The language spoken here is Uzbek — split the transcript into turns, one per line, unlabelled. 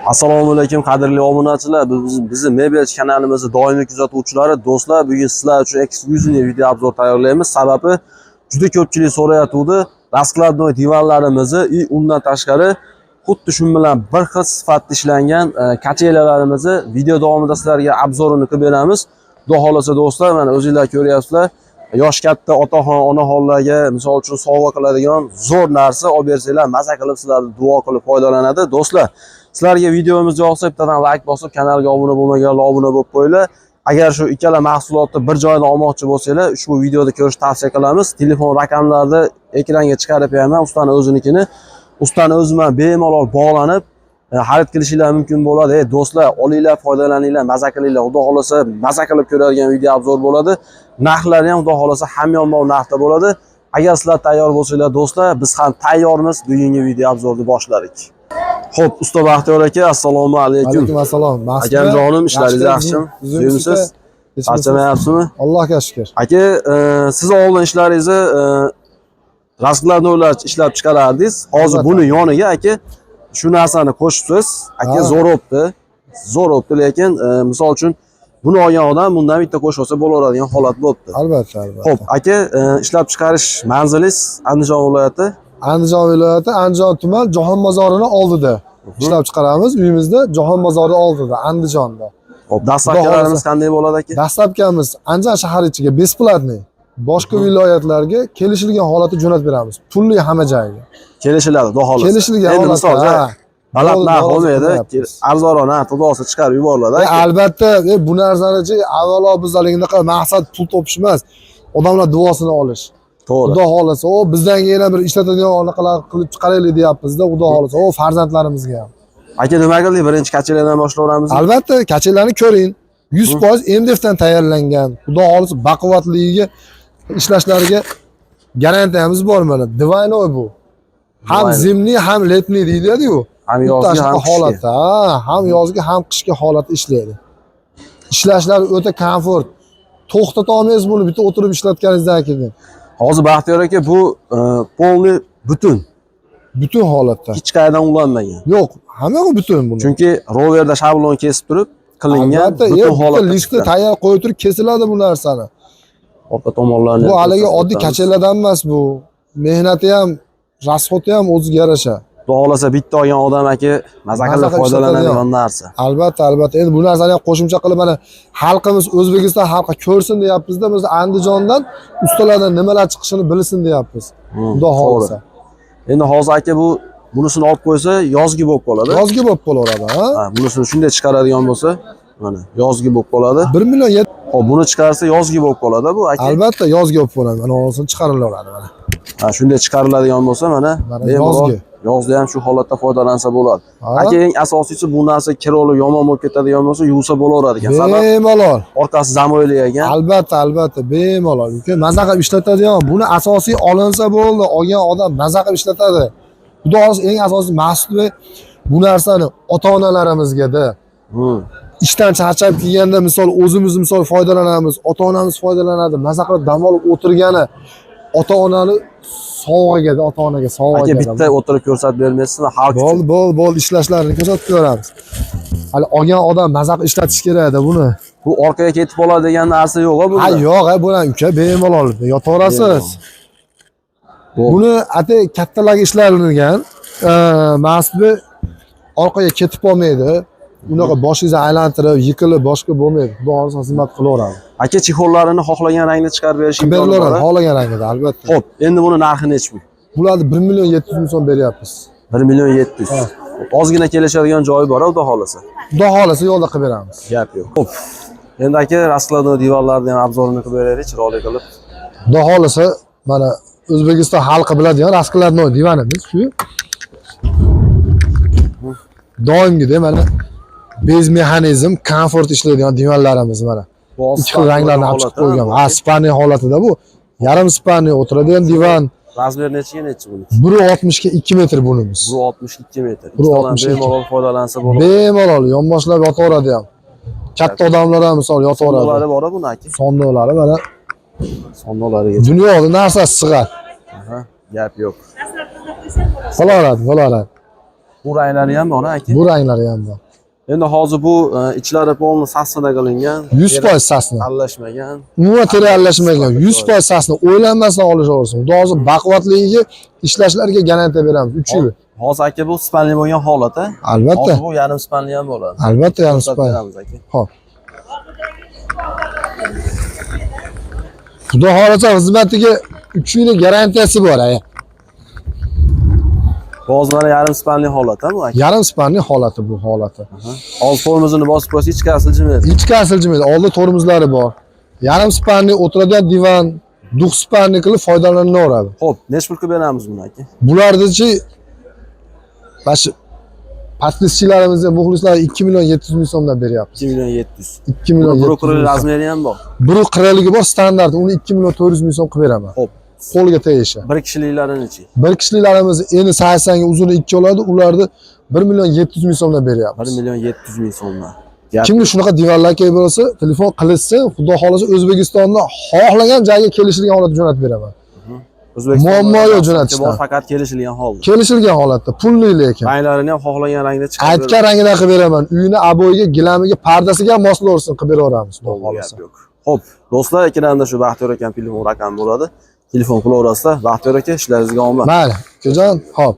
Assalomu alaykum qadrli obunachilar. Bizni Mebel kanalimizni doimiy kuzatuvchilari, do'stlar, bugun sizlar uchun eksklyuziv video obzor tayyorlaymiz. Sababi juda ko'pchilik so'rayatuvdi. Raskladnoy divanlarimizni undan tashqari xuddi shu bilan bir xil sifatda ishlangan kachelalarimizni video davomida sizlarga obzorini qilib beramiz. Xudo xolasa do'stlar, mana o'zingizlar ko'ryapsizlar. Yosh katta otaxon, onaxonlarga misol uchun sovg'a qiladigan zo'r narsa olib bersanglar, maza qilib sizlarni duo qilib foydalanadi. Do'stlar, sizlarga videomiz yoqsa bittadan like bosib, kanalga obuna bo'lmaganlar obuna bo'lib qo'yinglar. Agar shu ikkala mahsulotni bir joyda olmoqchi bo'lsanglar, ushbu videoda ko'rishni tavsiya qilamiz. Telefon raqamlarini ekranga chiqarib beraman, ustani o'zinikini. Ustani o'zi bilan bemalol bog'lanib xarid qilishingiz mumkin bo'ladi. Do'stlar, olinglar, foydalaninglar, maza qilinglar. Xudo xolasa maza qilib ko'radigan video obzor bo'ladi. Narxlari ham xudo xolasa hamyonbop narxda bo'ladi. Agar sizlar tayyor bo'lsanglar do'stlar, biz ham tayyormiz. Bugungi video obzorni boshladik. Xo'p, usta Baxtiyor aka, assalomu alaykum.
Alaykum assalom.
Akajonim, ishlaringiz yaxshimi? Suyimsiz? Charchamayapsizmi?
Allohga shukr.
Aka, siz oldin ishlaringizni raskladnoylar ishlab chiqarardingiz. Hozir buni yoniga aka shu narsani qo'shibsiz. Aka zo'r o'pdi. Zo'r o'pdi, lekin misol uchun buni olgan odam bundan bitta qo'shib olsa bo'laveradigan holat bo'libdi.
Albatta, albatta.
Xo'p, aka, ishlab chiqarish manzilingiz Andijon viloyati?
Andijon viloyati, Andijon tuman Jahon bozorini oldida ishlab chiqaramiz. Uyimizda Jahon bozori oldida, Andijonda.
Xo'p, dastlabkilarimiz qanday bo'ladi aka?
Dastlabkamiz Andijon shahar ichiga besplatniy, boshqa viloyatlarga kelishilgan holatda jo'natib beramiz. Pulli hamma joyga.
Kelishiladi, xudo xolasa.
Kelishilgan holatda.
Baland narx bo'lmaydi, arzonroq narxda olsa chiqarib yuboriladi.
Albatta, bu narsani avvalo bizlarga maqsad pul topish emas, odamlar duosini olish.
To'g'ri.
Xudo xolasa, bizdan yana bir ishlatadigan aloqalar qilib chiqaraylik deyapmiz-da, xudo xolasa, farzandlarimizga ham.
Aka, nima qildik? Birinchi kachelardan boshlayveramiz.
Albatta, kachelarni ko'ring. 100% MDFdan tayyorlangan. Xudo xolasa baquvvatligiga, ishlashlariga garantiyamiz bor mana. Divanoy bu. Ham zimniy, ham letniy deyiladi-ku.
Ham yozgi, ham
holatda, ham yozgi, ham qishki holatda ishlaydi. Ishlashlari o'ta komfort. To'xtata olmaysiz buni bitta o'tirib ishlatganingizdan keyin.
Hozir Baxtiyor aka, bu polni butun
holatda.
Hech qayerdan ulanmagan.
Yo'q, hammaga butun buni.
Chunki roverda shablon kesib turib qilingan butun holatda.
Listni tayyor qo'yib turib kesiladi bu narsani.
Orqa tomonlarni.
Bu haligi oddiy kachelardan emas bu. Mehnati ham, rasxoti ham o'ziga yarasha.
Xudo xolasa bitta olgan odam aka maza qilib foydalanadigan narsa.
Albatta, albatta. Endi bu narsani ham qo'shimcha qilib mana xalqimiz, O'zbekiston xalqi ko'rsin deyapmiz-da, biz Andijondan ustalardan nimalar chiqishini bilsin deyapmiz. Xudo xolasa.
Endi hozir aka bunisini olib qo'ysa yozgi bo'lib qoladi.
Yozgi bo'lib qolaveradi, ha?
Bunisini shunday chiqaradigan bo'lsa, mana yozgi bo'lib qoladi.
1 million.
Xo'p, buni chiqarsa yozgi bo'lib qoladi bu aka.
Albatta, yozgi bo'lib qoladi. Mana o'zini chiqarilaveradi mana.
Shunday chiqariladigan bo'lsa, mana
yozgi.
Yozda ham shu holatda foydalansa bo'ladi. Aka, eng asosiysi bu narsa kiroli yomon bo'lib ketadigan bo'lsa, yuvsa bo'laveradi ekan.
Bemalol.
Orqasi zamoyli ekan.
Albatta, albatta, bemalol. Maza qilib ishlatadigan. Buni asosiy olinsa bo'ldi, olgan odam maza qilib ishlatadi. Xudo xolasa eng asosiy maqsad bu narsani ota-onalarimizga-da. Ishdan charchab kelganda misol o'zimiz misol foydalanamiz, ota-onamiz foydalanadi. Maza qilib dam olib o'tirgani ota-onani sovg'aga, ota-onaga sovg'aga.
Aka, bitta o'tirib ko'rsatib bermaysizmi? Xalq
uchun. Bol ishlashlarini ko'rsatib beramiz. Hali olgan odam maza qilib ishlatish kerak-da buni.
Bu orqaga ketib qoladi degan narsa yo'q-a bunda?
Ha, yo'q, bular uka bemalol yotaverasiz. Buni kattalarga ishlarilgan, maqsadi orqaga ketib qolmaydi. Unaqa boshingizni aylantirib, yiqilib boshqa bo'lmaydi. Xudo xolasa xizmat qilaveradi.
Aka, chexollarini xohlagan rangda chiqarib berish imkoni bor.
Xohlagan rangda, albatta.
Xo'p, endi buni narxi nechi pul?
Bularni 1 million 700 ming so'm beryapmiz.
1 million 700. Ozgina kelishadigan joyi bor, xudo xolasa.
Xudo xolasa yo'lda qilib beramiz.
Gap yo'q. Xo'p. Endi aka, raskladnoy divanlarni ham obzorini qilib beraylik, chiroyli qilib.
Xudo xolasa mana O'zbekiston xalqi biladigan raskladnoy divanimiz shu. Doimgidek mana bez mexanizm, komfort ishlaydigan divanlarimiz mana. Ikki xil ranglarni olib chiqib qo'ygan. Spaniya holatida bu. Yarim spaniya o'tiradigan divan.
Razmer nechiga nechi buni?
1.60 ga 2 metr bunimiz.
1.62 metr.
Bemalol
foydalansa bo'ladi.
Bemalol yonboshlab yotaveradi ham. Katta odamlar ham misol yotaveradi.
Sonlari bor buni aka.
Sonlari mana.
Sonlariga.
Dunyoda narsasi sig'at.
Gap yo'q.
Bo'laveradi.
Bu ranglari ham bor aka.
Bu ranglari ham bor.
Endi hozir bu ichlari polni sasida qilingan.
100% sasni.
Aralashmagan.
Umuman terallashmagan 100% sasni o'ylanmasdan olishaversin. Xudo hozir baquvvatligiga ishlashlariga garantiya beramiz 3 yil.
Hozir aka bu spanli bo'lgan holat a.
Albatta.
Hozir bu yarim spanli ham bo'ladi.
Albatta yarim spanli. Xo'p. Xudo xolasa xizmatiga 3 yillik garantiyasi bor aka.
Hozir mana yarim spanli holat a bu aka.
Yarim spanli holati bu holati.
Hozir tormozini bosib qo'ysa hech qaysi jilmaydi.
Hech qaysi jilmaydi. Oldida tormozlari bor. Yarim spanli o'tiradigan divan, duh spanli qilib foydalanaveradi.
Xo'p, necha pulga beramiz buni aka?
Bularnichi bashi podpischilarimizga muxlislar 2 million 700 ming so'mdan beryapmiz.
2 million 700.
2 million 700
Broker
ming.
razmeri ham bor.
Biri qiraligi bor standart. Uni 2 million 400 ming so'm qilib beraman.
Xo'p.
Qo'lga tegishi.
Bir kishiliklarini-chi?
Bir kishiliklarimiz eni 80 ga uzuni 2 oladi. Ularni 1 million 700 ming so'mdan
1
beryapmiz.
million 700 ming so'mdan.
Kimni shunaqa divanlar kerak bo'lsa, telefon qilishsin. Xudo xolasa O'zbekistonda xohlagan joyga kelishilgan holatda jo'natib beraman. Muammo yo'q jo'natishda.
Faqat kelishilgan holda.
Kelishilgan holatda, pulli lekin.
Ranglarini ham xohlagan rangda chiqarib
Aytgan rangidan qilib beraman. Uyini aboyiga, gilamiga, pardasiga ham moslaversin qilib beraveramiz. Xudo xolasa.
Xo'p, do'stlar, ekranda shu Baxtiyor aka telefon raqami bo'ladi. Telefon qilaverasizlar. Baxtiyor aka, ishlaringizga omad.
Mayli, akajon, xo'p.